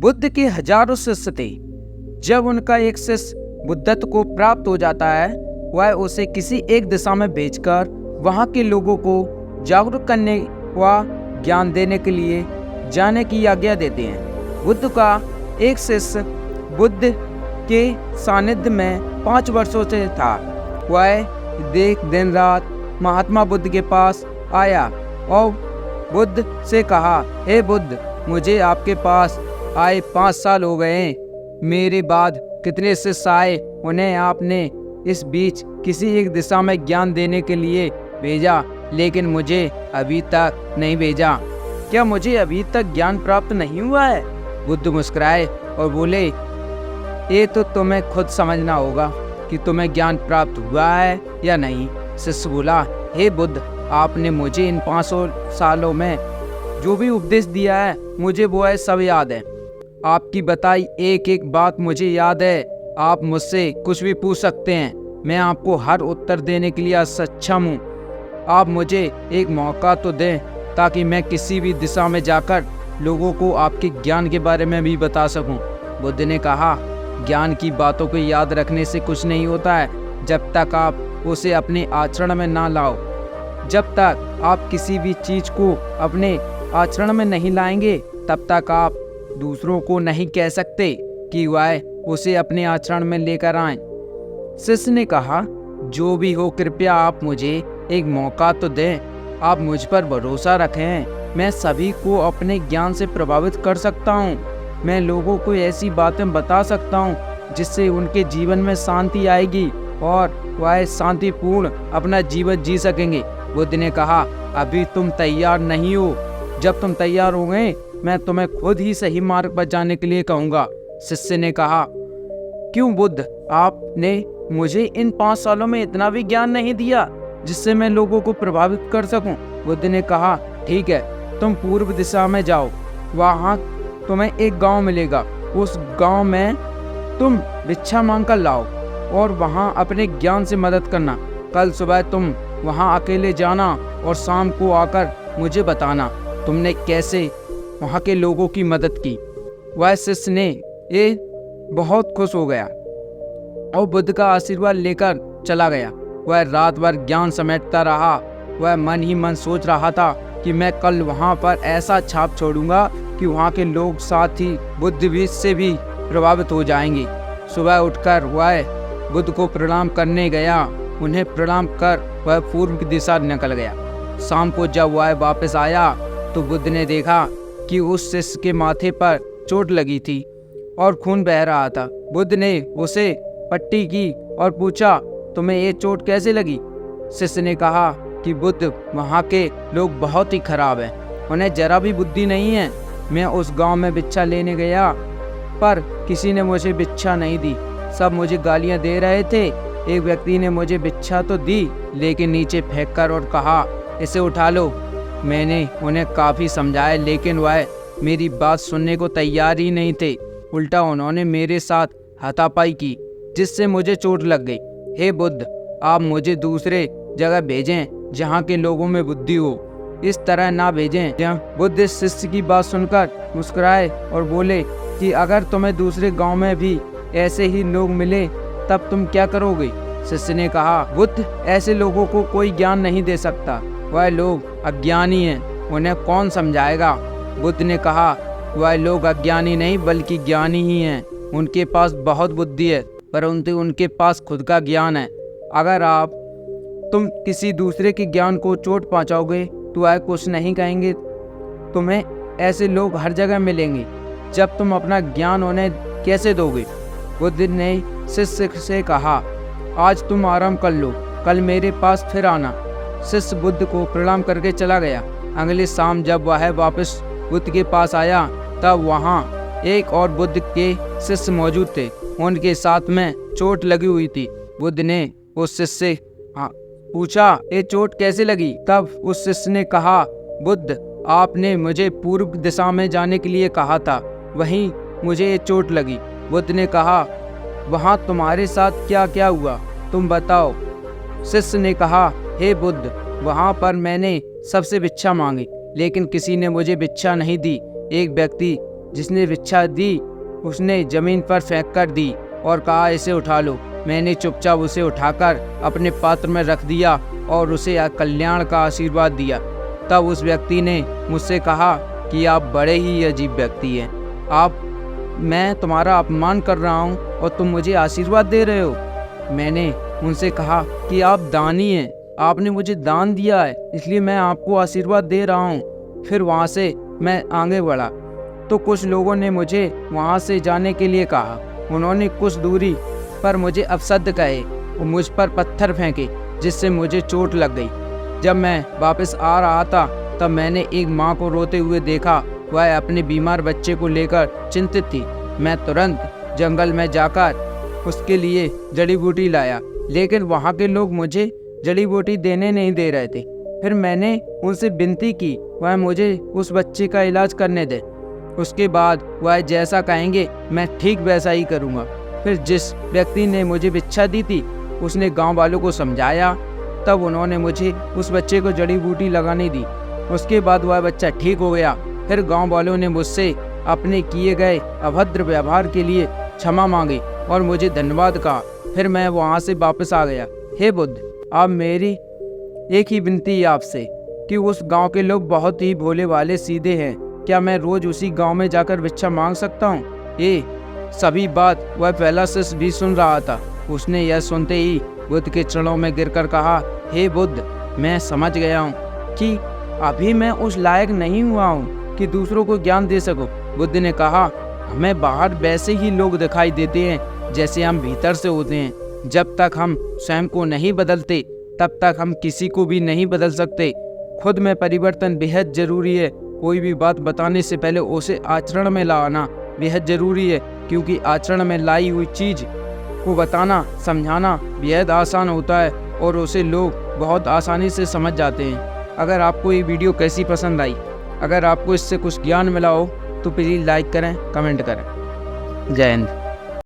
बुद्ध के हजारों शिष्य थे। जब उनका एक शिष्य बुद्धत्व को प्राप्त हो जाता है, वह उसे किसी एक दिशा में भेजकर वहाँ के लोगों को जागरूक करने व ज्ञान देने के लिए जाने की आज्ञा देते हैं। बुद्ध का एक शिष्य बुद्ध के सानिध्य में 5 वर्षों से था। वह दिन रात महात्मा बुद्ध के पास आया और बुद्ध से कहा, हे बुद्ध, मुझे आपके पास आए 5 साल हो गए हैं। मेरे बाद कितने शिष्य आए, उन्हें आपने इस बीच किसी एक दिशा में ज्ञान देने के लिए भेजा, लेकिन मुझे अभी तक नहीं भेजा। क्या मुझे अभी तक ज्ञान प्राप्त नहीं हुआ है? बुद्ध मुस्कुराए और बोले, ये तो तुम्हें खुद समझना होगा कि तुम्हें ज्ञान प्राप्त हुआ है या नहीं। शिष्य बोला, हे बुद्ध, आपने मुझे इन 500 सालों में जो भी उपदेश दिया है, मुझे वो है सब याद है। आपकी बताई एक एक बात मुझे याद है। आप मुझसे कुछ भी पूछ सकते हैं, मैं आपको हर उत्तर देने के लिए सक्षम हूँ। आप मुझे एक मौका तो दें ताकि मैं किसी भी दिशा में जाकर लोगों को आपके ज्ञान के बारे में भी बता सकूं। बुद्ध ने कहा, ज्ञान की बातों को याद रखने से कुछ नहीं होता है जब तक आप उसे अपने आचरण में ना लाओ। जब तक आप किसी भी चीज़ को अपने आचरण में नहीं लाएंगे, तब तक आप दूसरों को नहीं कह सकते कि वह उसे अपने आचरण में लेकर आएं। शिष्य ने कहा, जो भी हो, कृपया आप मुझे एक मौका तो दें। आप मुझ पर भरोसा रखें। मैं सभी को अपने ज्ञान से प्रभावित कर सकता हूँ। मैं लोगों को ऐसी बातें बता सकता हूँ जिससे उनके जीवन में शांति आएगी और वह शांतिपूर्ण अपना जीवन जी सकेंगे। बुद्ध ने कहा, अभी तुम तैयार नहीं हो। जब तुम तैयार हो गए, मैं तुम्हें खुद ही सही मार्ग पर जाने के लिए कहूँगा। शिष्य ने कहा, क्यों बुद्ध, आपने मुझे इन 5 सालों में इतना भी ज्ञान नहीं दिया जिससे मैं लोगों को प्रभावित कर सकूं। बुद्ध ने कहा, ठीक है, तुम पूर्व दिशा में जाओ। वहाँ तुम्हें एक गांव मिलेगा। उस गांव में तुम भिक्षा मांग कर लाओ और वहाँ अपने ज्ञान से मदद करना। कल सुबह तुम वहाँ अकेले जाना और शाम को आकर मुझे बताना तुमने कैसे वहाँ के लोगों की मदद की। वह शिष्य ने ये बहुत खुश हो गया और बुद्ध का आशीर्वाद लेकर चला गया। वह रात भर ज्ञान समेटता रहा। वह मन ही मन सोच रहा था कि मैं कल वहाँ पर ऐसा छाप छोड़ूंगा कि वहाँ के लोग साथ ही बुद्ध से भी प्रभावित हो जाएंगे। सुबह उठकर वह बुद्ध को प्रणाम करने गया। उन्हें प्रणाम कर वह पूर्व की दिशा निकल गया। शाम को जब वह वापस आया तो बुद्ध ने देखा कि उस शिष्य के माथे पर चोट लगी थी और खून बह रहा था। बुद्ध ने उसे पट्टी की और पूछा, तुम्हें ये चोट कैसे लगी? शिष्य ने कहा कि बुद्ध, वहाँ के लोग बहुत ही खराब हैं, उन्हें जरा भी बुद्धि नहीं है। मैं उस गांव में भिक्षा लेने गया पर किसी ने मुझे भिक्षा नहीं दी। सब मुझे गालियाँ दे रहे थे। एक व्यक्ति ने मुझे भिक्षा तो दी, लेकिन नीचे फेंक कर और कहा, इसे उठा लो। मैंने उन्हें काफ़ी समझाया, लेकिन वह मेरी बात सुनने को तैयार ही नहीं थे। उल्टा उन्होंने मेरे साथ हाथापाई की, जिससे मुझे चोट लग गई। हे बुद्ध, आप मुझे दूसरे जगह भेजें जहाँ के लोगों में बुद्धि हो। इस तरह ना भेजें। जहाँ बुद्ध शिष्य की बात सुनकर मुस्कुराए और बोले कि अगर तुम्हें दूसरे गांव में भी ऐसे ही लोग मिले तब तुम क्या करोगे? शिष्य ने कहा, बुद्ध, ऐसे लोगों को कोई ज्ञान नहीं दे सकता। वह लोग अज्ञानी हैं, उन्हें कौन समझाएगा? बुद्ध ने कहा, वह लोग अज्ञानी नहीं बल्कि ज्ञानी ही हैं। उनके पास बहुत बुद्धि है, परंतु उनके पास खुद का ज्ञान है। अगर तुम किसी दूसरे के ज्ञान को चोट पहुंचाओगे तो वह कुछ नहीं कहेंगे। तुम्हें ऐसे लोग हर जगह मिलेंगे। जब तुम अपना ज्ञान उन्हें कैसे दोगे? बुद्ध ने शिष्य से कहा, आज तुम आराम कर लो, कल मेरे पास फिर आना। शिष्य बुद्ध को प्रणाम करके चला गया। अगली शाम जब वह वापस बुद्ध के पास आया तब वहाँ एक और बुद्ध के शिष्य मौजूद थे। उनके साथ में चोट लगी हुई थी। बुद्ध ने उस शिष्य से पूछा, ये चोट कैसे लगी? तब उस शिष्य ने कहा, बुद्ध, आपने मुझे पूर्व दिशा में जाने के लिए कहा था, वहीं मुझे ये चोट लगी। बुद्ध ने कहा, वहाँ तुम्हारे साथ क्या क्या हुआ, तुम बताओ। शिष्य ने कहा, हे बुद्ध, वहाँ पर मैंने सबसे भिक्षा मांगी, लेकिन किसी ने मुझे भिक्षा नहीं दी। एक व्यक्ति जिसने भिक्षा दी उसने ज़मीन पर फेंक कर दी और कहा, इसे उठा लो। मैंने चुपचाप उसे उठाकर अपने पात्र में रख दिया और उसे कल्याण का आशीर्वाद दिया। तब उस व्यक्ति ने मुझसे कहा कि आप बड़े ही अजीब व्यक्ति हैं। मैं तुम्हारा अपमान कर रहा हूँ और तुम मुझे आशीर्वाद दे रहे हो। मैंने उनसे कहा कि आप दानी हैं, आपने मुझे दान दिया है, इसलिए मैं आपको आशीर्वाद दे रहा हूँ। फिर वहाँ से मैं आगे बढ़ा तो कुछ लोगों ने मुझे वहाँ से जाने के लिए कहा। उन्होंने कुछ दूरी पर मुझे अपशब्द कहे और मुझ पर पत्थर फेंके, जिससे मुझे चोट लग गई। जब मैं वापस आ रहा था तब मैंने एक माँ को रोते हुए देखा। वह अपने बीमार बच्चे को लेकर चिंतित थी। मैं तुरंत जंगल में जाकर उसके लिए जड़ी बूटी लाया, लेकिन वहाँ के लोग मुझे जड़ी बूटी देने नहीं दे रहे थे। फिर मैंने उनसे विनती की वह मुझे उस बच्चे का इलाज करने दे। उसके बाद वह जैसा कहेंगे मैं ठीक वैसा ही करूँगा। फिर जिस व्यक्ति ने मुझे भिक्षा दी थी उसने गांव वालों को समझाया। तब उन्होंने मुझे उस बच्चे को जड़ी बूटी लगाने दी। उसके बाद वह बच्चा ठीक हो गया। फिर गांव वालों ने मुझसे अपने किए गए अभद्र व्यवहार के लिए क्षमा मांगी और मुझे धन्यवाद कहा। फिर मैं वहाँ से वापस आ गया। हे बुद्ध, अब मेरी एक ही विनती है आपसे कि उस गांव के लोग बहुत ही भोले वाले सीधे हैं। क्या मैं रोज उसी गांव में जाकर भिक्षा मांग सकता हूँ? ये सभी बात वह पहला शिष्य भी सुन रहा था। उसने यह सुनते ही बुद्ध के चरणों में गिरकर कहा, हे बुद्ध, मैं समझ गया हूँ कि अभी मैं उस लायक नहीं हुआ हूँ कि दूसरों को ज्ञान दे सकूं। बुद्ध ने कहा, हमें बाहर वैसे ही लोग दिखाई देते हैं जैसे हम भीतर से होते हैं। जब तक हम स्वयं को नहीं बदलते तब तक हम किसी को भी नहीं बदल सकते। खुद में परिवर्तन बेहद जरूरी है। कोई भी बात बताने से पहले उसे आचरण में लाना बेहद जरूरी है, क्योंकि आचरण में लाई हुई चीज को बताना समझाना बेहद आसान होता है और उसे लोग बहुत आसानी से समझ जाते हैं। अगर आपको ये वीडियो कैसी पसंद आई, अगर आपको इससे कुछ ज्ञान मिला हो तो प्लीज़ लाइक करें, कमेंट करें। जय हिंद।